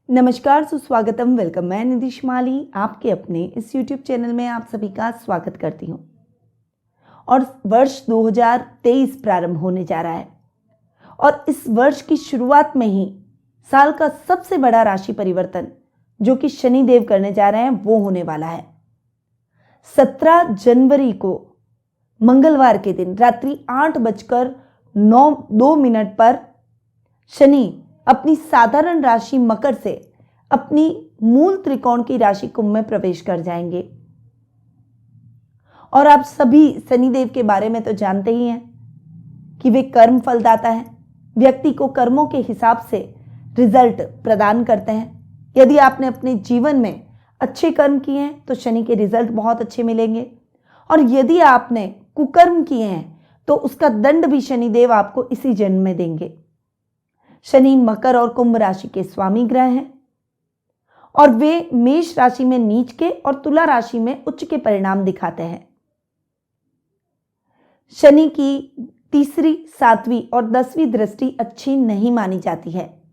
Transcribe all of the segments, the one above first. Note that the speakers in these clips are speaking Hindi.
नमस्कार, सुस्वागतम, वेलकम। मैं निधि शिमाली आपके अपने इस YouTube चैनल में आप सभी का स्वागत करती हूँ। और वर्ष 2023 प्रारंभ होने जा रहा है और इस वर्ष की शुरुआत में ही साल का सबसे बड़ा राशि परिवर्तन जो कि शनि देव करने जा रहे हैं वो होने वाला है। 17 जनवरी को मंगलवार के दिन रात्रि 8:02 पर शनि अपनी साधारण राशि मकर से अपनी मूल त्रिकोण की राशि कुंभ में प्रवेश कर जाएंगे। और आप सभी शनिदेव के बारे में तो जानते ही हैं कि वे कर्म फलदाता हैं, व्यक्ति को कर्मों के हिसाब से रिजल्ट प्रदान करते हैं। यदि आपने अपने जीवन में अच्छे कर्म किए हैं तो शनि के रिजल्ट बहुत अच्छे मिलेंगे, और यदि आपने कुकर्म किए हैं तो उसका दंड भी शनिदेव आपको इसी जन्म में देंगे। शनि मकर और कुंभ राशि के स्वामी ग्रह हैं और वे मेष राशि में नीच के और तुला राशि में उच्च के परिणाम दिखाते हैं। शनि की तीसरी, 7वीं और 10वीं दृष्टि अच्छी नहीं मानी जाती है।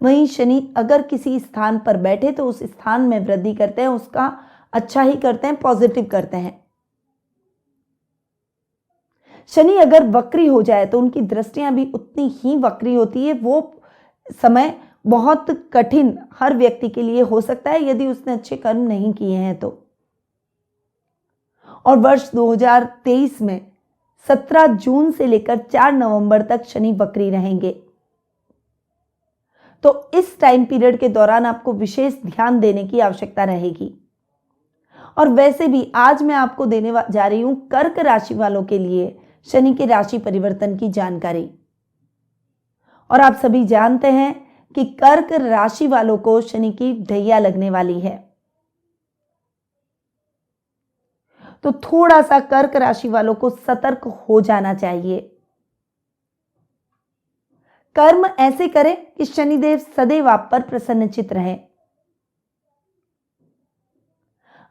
वहीं शनि अगर किसी स्थान पर बैठे तो उस स्थान में वृद्धि करते हैं, उसका अच्छा ही करते हैं, पॉजिटिव करते हैं। शनि अगर वक्री हो जाए तो उनकी दृष्टियां भी उतनी ही वक्री होती है। वो समय बहुत कठिन हर व्यक्ति के लिए हो सकता है यदि उसने अच्छे कर्म नहीं किए हैं तो। और वर्ष 2023 में 17 जून से लेकर 4 नवंबर तक शनि वक्री रहेंगे। तो इस टाइम पीरियड के दौरान आपको विशेष ध्यान देने की आवश्यकता रहेगी। और वैसे भी आज मैं आपको देने जा रही हूं कर्क राशि वालों के लिए शनि के राशि परिवर्तन की जानकारी। और आप सभी जानते हैं कि कर्क राशि वालों को शनि की ढैया लगने वाली है, तो थोड़ा सा कर्क राशि वालों को सतर्क हो जाना चाहिए। कर्म ऐसे करें कि शनिदेव सदैव आप पर प्रसन्नचित्त रहें।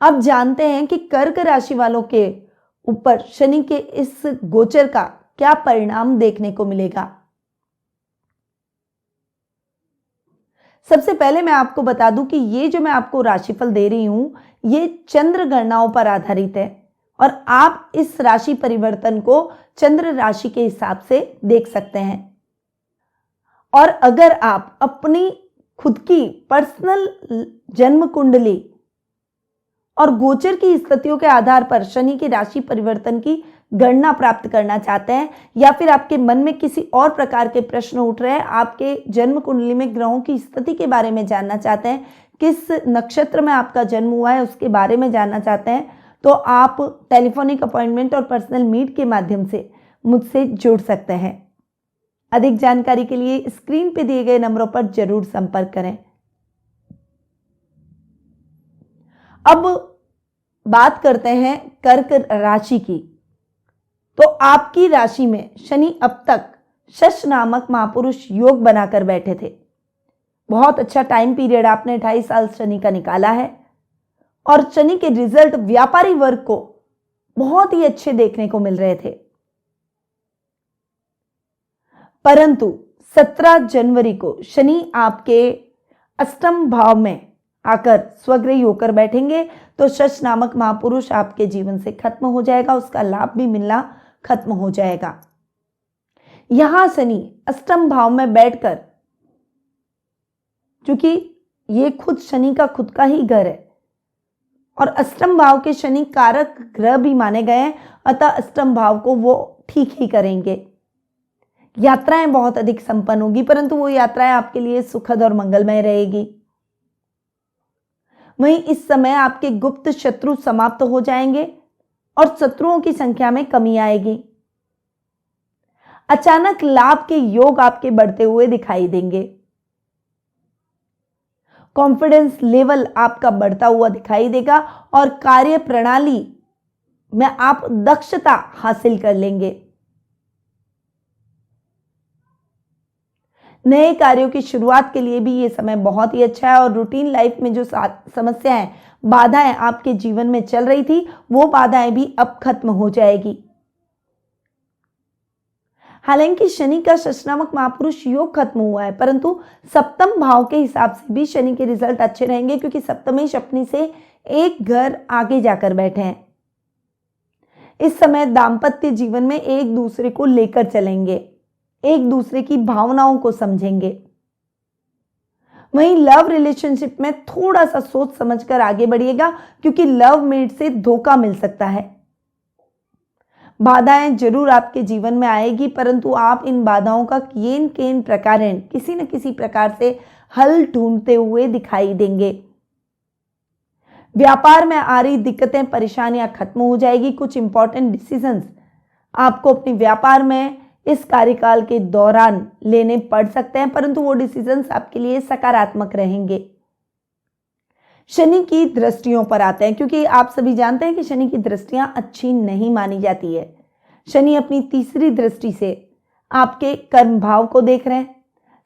अब जानते हैं कि कर्क राशि वालों के ऊपर शनि के इस गोचर का क्या परिणाम देखने को मिलेगा। सबसे पहले मैं आपको बता दूं कि ये जो मैं आपको राशिफल दे रही हूं ये चंद्र गणनाओं पर आधारित है और आप इस राशि परिवर्तन को चंद्र राशि के हिसाब से देख सकते हैं। और अगर आप अपनी खुद की पर्सनल जन्म कुंडली और गोचर की स्थितियों के आधार पर शनि की राशि परिवर्तन की गणना प्राप्त करना चाहते हैं, या फिर आपके मन में किसी और प्रकार के प्रश्न उठ रहे हैं, आपके जन्म कुंडली में ग्रहों की स्थिति के बारे में जानना चाहते हैं, किस नक्षत्र में आपका जन्म हुआ है उसके बारे में जानना चाहते हैं, तो आप टेलीफोनिक अपॉइंटमेंट और पर्सनल मीट के माध्यम से मुझसे जुड़ सकते हैं। अधिक जानकारी के लिए स्क्रीन पे दिए गए नंबरों पर जरूर संपर्क करें। अब बात करते हैं कर्क राशि की। तो आपकी राशि में शनि अब तक शश नामक महापुरुष योग बनाकर बैठे थे। बहुत अच्छा टाइम पीरियड आपने 2.5 साल शनि का निकाला है और शनि के रिजल्ट व्यापारी वर्ग को बहुत ही अच्छे देखने को मिल रहे थे। परंतु 17 जनवरी को शनि आपके अष्टम भाव में आकर स्वग्रही होकर बैठेंगे, तो शश नामक महापुरुष आपके जीवन से खत्म हो जाएगा, उसका लाभ भी मिलना खत्म हो जाएगा। यहां शनि अष्टम भाव में बैठकर, क्योंकि ये खुद शनि का खुद का ही घर है और अष्टम भाव के शनि कारक ग्रह भी माने गए हैं, अतः अष्टम भाव को वो ठीक ही करेंगे। यात्राएं बहुत अधिक संपन्न होगी, परंतु वो यात्राएं आपके लिए सुखद और मंगलमय रहेगी। वहीं इस समय आपके गुप्त शत्रु समाप्त हो जाएंगे और शत्रुओं की संख्या में कमी आएगी। अचानक लाभ के योग आपके बढ़ते हुए दिखाई देंगे। कॉन्फिडेंस लेवल आपका बढ़ता हुआ दिखाई देगा और कार्य प्रणाली में आप दक्षता हासिल कर लेंगे। नए कार्यों की शुरुआत के लिए भी ये समय बहुत ही अच्छा है और रूटीन लाइफ में जो समस्याएं, बाधाएं आपके जीवन में चल रही थी वो बाधाएं भी अब खत्म हो जाएगी। हालांकि शनि का शशनामक महापुरुष योग खत्म हुआ है, परंतु सप्तम भाव के हिसाब से भी शनि के रिजल्ट अच्छे रहेंगे, क्योंकि सप्तमेश अपनी से एक घर आगे जाकर बैठे हैं। इस समय दाम्पत्य जीवन में एक दूसरे को लेकर चलेंगे, एक दूसरे की भावनाओं को समझेंगे। वहीं लव रिलेशनशिप में थोड़ा सा सोच समझकर आगे बढ़िएगा, क्योंकि लव मेट से धोखा मिल सकता है। बाधाएं जरूर आपके जीवन में आएगी, परंतु आप इन बाधाओं का केन केन प्रकारेण किसी न किसी प्रकार से हल ढूंढते हुए दिखाई देंगे। व्यापार में आ रही दिक्कतें परेशानियां खत्म हो जाएगी। कुछ इंपॉर्टेंट डिसीजंस आपको अपने व्यापार में इस कार्यकाल के दौरान लेने पड़ सकते हैं, परंतु वो डिसीजंस आपके लिए सकारात्मक रहेंगे। शनि की दृष्टियों पर आते हैं, क्योंकि आप सभी जानते हैं कि शनि की दृष्टियां अच्छी नहीं मानी जाती है। शनि अपनी तीसरी दृष्टि से आपके कर्म भाव को देख रहे हैं,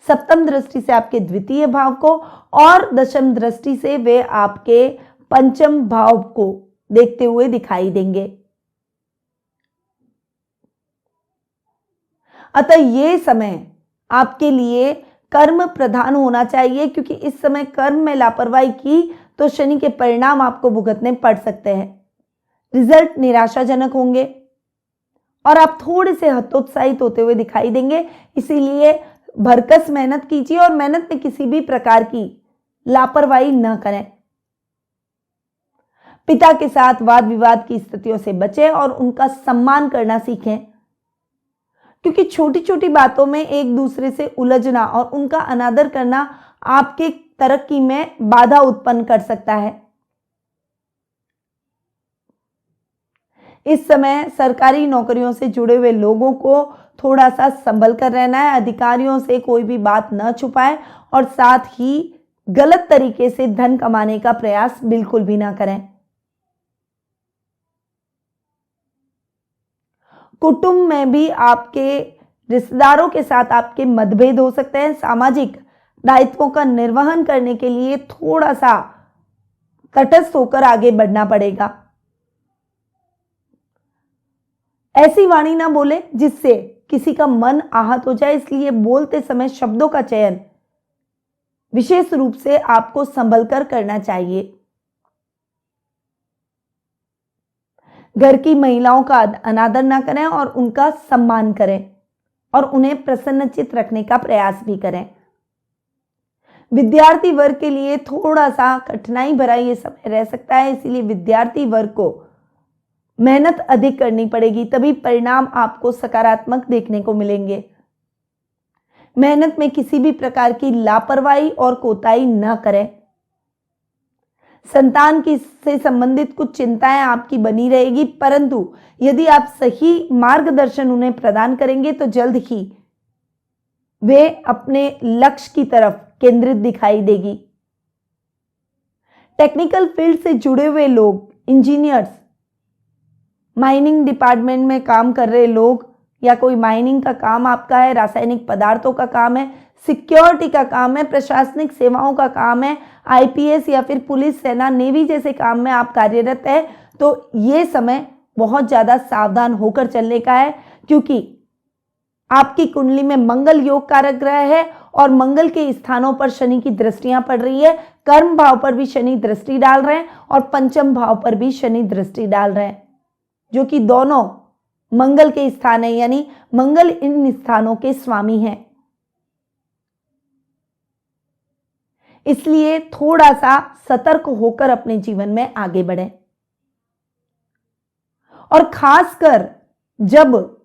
सप्तम दृष्टि से आपके द्वितीय भाव को, और दशम दृष्टि से वे आपके पंचम भाव को देखते हुए दिखाई देंगे। अतः ये समय आपके लिए कर्म प्रधान होना चाहिए, क्योंकि इस समय कर्म में लापरवाही की तो शनि के परिणाम आपको भुगतने पड़ सकते हैं। रिजल्ट निराशाजनक होंगे और आप थोड़े से हतोत्साहित होते हुए दिखाई देंगे। इसीलिए भरकस मेहनत कीजिए और मेहनत में किसी भी प्रकार की लापरवाही न करें। पिता के साथ वाद विवाद की स्थितियों से बचें और उनका सम्मान करना सीखें, क्योंकि छोटी छोटी बातों में एक दूसरे से उलझना और उनका अनादर करना आपके तरक्की में बाधा उत्पन्न कर सकता है। इस समय सरकारी नौकरियों से जुड़े हुए लोगों को थोड़ा सा संभल कर रहना है। अधिकारियों से कोई भी बात न छुपाएं और साथ ही गलत तरीके से धन कमाने का प्रयास बिल्कुल भी ना करें। कुटुंब में भी आपके रिश्तेदारों के साथ आपके मतभेद हो सकते हैं। सामाजिक दायित्वों का निर्वहन करने के लिए थोड़ा सा तटस्थ होकर आगे बढ़ना पड़ेगा। ऐसी वाणी ना बोले जिससे किसी का मन आहत हो जाए, इसलिए बोलते समय शब्दों का चयन विशेष रूप से आपको संभल कर करना चाहिए। घर की महिलाओं का अनादर ना करें और उनका सम्मान करें और उन्हें प्रसन्नचित्त रखने का प्रयास भी करें। विद्यार्थी वर्ग के लिए थोड़ा सा कठिनाई भरा ये समय रह सकता है, इसीलिए विद्यार्थी वर्ग को मेहनत अधिक करनी पड़ेगी, तभी परिणाम आपको सकारात्मक देखने को मिलेंगे। मेहनत में किसी भी प्रकार की लापरवाही और कोताही न करें। संतान की से संबंधित कुछ चिंताएं आपकी बनी रहेगी, परंतु यदि आप सही मार्गदर्शन उन्हें प्रदान करेंगे तो जल्द ही वे अपने लक्ष्य की तरफ केंद्रित दिखाई देगी। टेक्निकल फील्ड से जुड़े हुए लोग, इंजीनियर्स, माइनिंग डिपार्टमेंट में काम कर रहे लोग, या कोई माइनिंग का काम आपका है, रासायनिक पदार्थों का काम है, सिक्योरिटी का काम है, प्रशासनिक सेवाओं का काम है, आईपीएस या फिर पुलिस, सेना, नेवी जैसे काम में आप कार्यरत है, तो ये समय बहुत ज्यादा सावधान होकर चलने का है, क्योंकि आपकी कुंडली में मंगल योग कारक ग्रह है और मंगल के स्थानों पर शनि की दृष्टियां पड़ रही है। कर्म भाव पर भी शनि दृष्टि डाल रहे हैं और पंचम भाव पर भी शनि दृष्टि डाल रहे हैं, जो कि दोनों मंगल के स्थान है, यानी मंगल इन स्थानों के स्वामी हैं। इसलिए थोड़ा सा सतर्क होकर अपने जीवन में आगे बढ़ें। और खासकर जब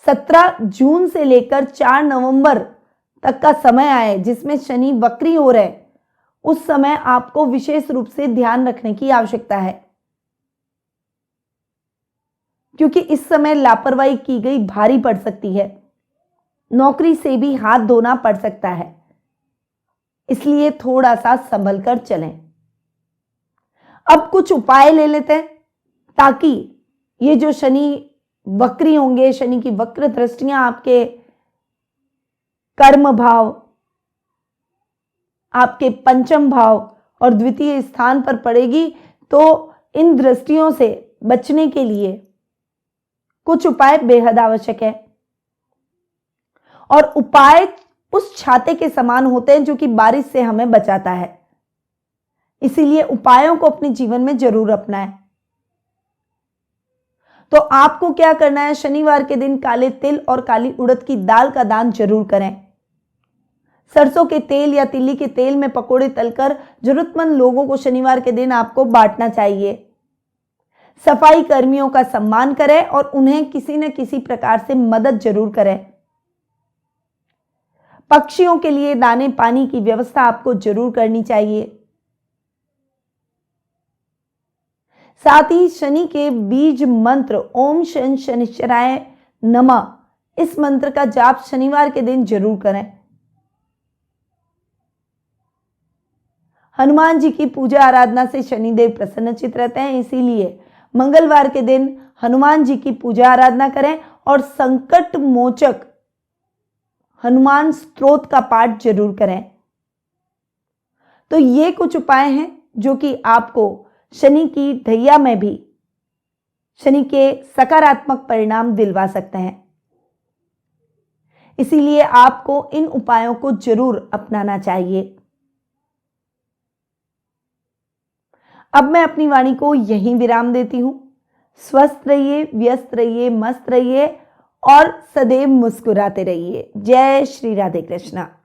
17 जून से लेकर 4 नवंबर तक का समय आए जिसमें शनि वक्री हो रहे, उस समय आपको विशेष रूप से ध्यान रखने की आवश्यकता है, क्योंकि इस समय लापरवाही की गई भारी पड़ सकती है। नौकरी से भी हाथ धोना पड़ सकता है, इसलिए थोड़ा सा संभल कर चलें। अब कुछ उपाय ले लेते हैं ताकि ये जो शनि वक्री होंगे, शनि की वक्र दृष्टियां आपके कर्म भाव, आपके पंचम भाव और द्वितीय स्थान पर पड़ेगी, तो इन दृष्टियों से बचने के लिए कुछ उपाय बेहद आवश्यक है और उपाय उस छाते के समान होते हैं जो कि बारिश से हमें बचाता है। इसीलिए उपायों को अपने जीवन में जरूर अपनाएं। तो आपको क्या करना है, शनिवार के दिन काले तिल और काली उड़द की दाल का दान जरूर करें। सरसों के तेल या तिल्ली के तेल में पकोड़े तलकर जरूरतमंद लोगों को शनिवार के दिन आपको बांटना चाहिए। सफाई कर्मियों का सम्मान करें और उन्हें किसी न किसी प्रकार से मदद जरूर करें। पक्षियों के लिए दाने पानी की व्यवस्था आपको जरूर करनी चाहिए। साथ ही शनि के बीज मंत्र ओम शन शनिश्चराय नमः, इस मंत्र का जाप शनिवार के दिन जरूर करें। हनुमान जी की पूजा आराधना से शनिदेव प्रसन्नचित रहते हैं, इसीलिए मंगलवार के दिन हनुमान जी की पूजा आराधना करें और संकट मोचक हनुमान स्तोत्र का पाठ जरूर करें। तो ये कुछ उपाय हैं जो कि आपको शनि की ढैया में भी शनि के सकारात्मक परिणाम दिलवा सकते हैं। इसीलिए आपको इन उपायों को जरूर अपनाना चाहिए। अब मैं अपनी वाणी को यहीं विराम देती हूं। स्वस्थ रहिए, व्यस्त रहिए, मस्त रहिए और सदैव मुस्कुराते रहिए। जय श्री राधे कृष्णा।